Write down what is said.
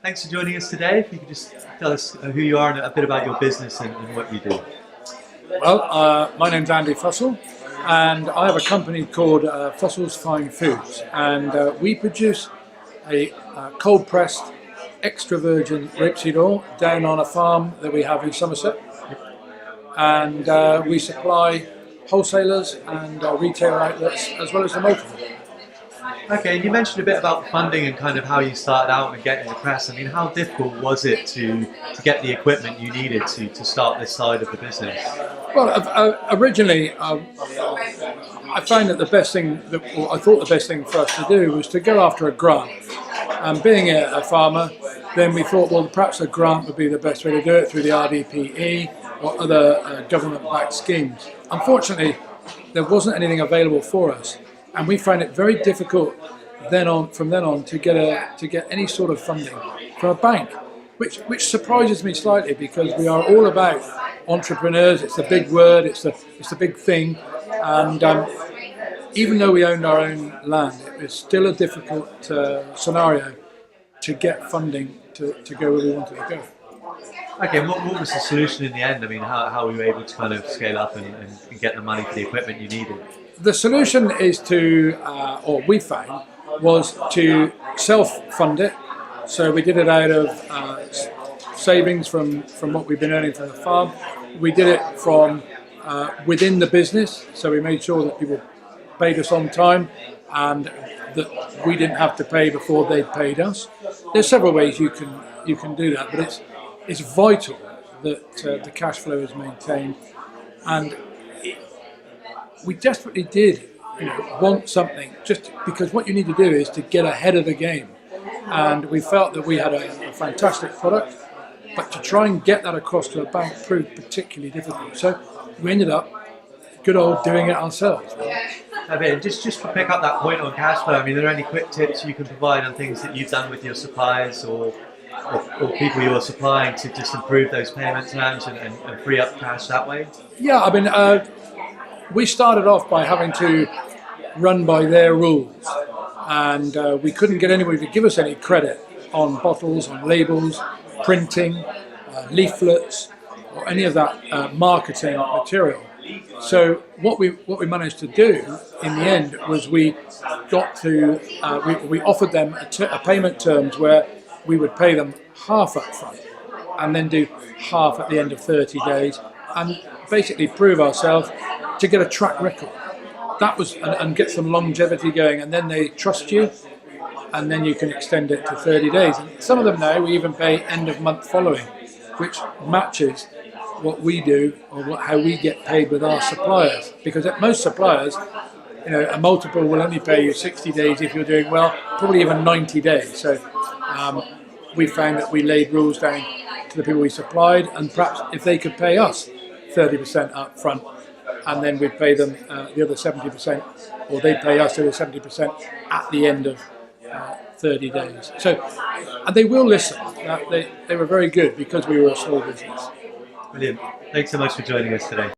Thanks for joining us today. If you could just tell us who you are and a bit about your business and what you do. Well, my name's Andy Fussell, and I have a company called Fussels Fine Foods, and we produce a cold-pressed extra virgin rapeseed oil down on a farm that we have in Somerset, and we supply wholesalers and retail outlets as well as the multiple. Okay, and you mentioned a bit about funding and kind of how you started out and getting the press. I mean, how difficult was it to get the equipment you needed to start this side of the business? Well, originally, I found that the best thing, I thought the best thing for us to do was to go after a grant. And being a farmer, then we thought, well, perhaps a grant would be the best way to do it through the RDPE or other government-backed schemes. Unfortunately, there wasn't anything available for us, and we found it very difficult from then on to get any sort of funding from a bank, which surprises me slightly, because we are all about entrepreneurs. It's the big word, it's the big thing, and even though we owned our own land, it was still a difficult scenario to get funding to go where we wanted to go. Okay, and what was the solution in the end? I mean, how were you able to kind of scale up and get the money for the equipment you needed? The solution is or we found, was to self-fund it. So we did it out of savings from what we've been earning from the farm. We did it from within the business, so we made sure that people paid us on time and that we didn't have to pay before they'd paid us. There's several ways you can do that, but it's vital that the cash flow is maintained, and we desperately did want something, just because what you need to do is to get ahead of the game, and we felt that we had a fantastic product, but to try and get that across to a bank proved particularly difficult, so we ended up good old doing it ourselves. I mean, just to pick up that point on cash flow, I mean, are there any quick tips you can provide on things that you've done with your suppliers or people you're supplying to just improve those payment terms and free up cash that way? Yeah, I mean, we started off by having to run by their rules, and we couldn't get anybody to give us any credit on bottles, on labels, printing, leaflets, or any of that marketing material. So what we managed to do in the end was we offered them a payment terms where we would pay them half up front and then do half at the end of 30 days, and basically prove ourselves to get a track record. That was and get some longevity going, and then they trust you, and then you can extend it to 30 days. And some of them now we even pay end of month following, which matches what we do or how we get paid with our suppliers. Because at most suppliers, a multiple will only pay you 60 days if you're doing well, probably even 90 days. So we found that we laid rules down to the people we supplied, and perhaps if they could pay us 30% up front, and then we'd pay them the other 70%, or they'd pay us the other 70% at the end of 30 days. So, and they will listen. They were very good because we were a small business. Brilliant. Thanks so much for joining us today.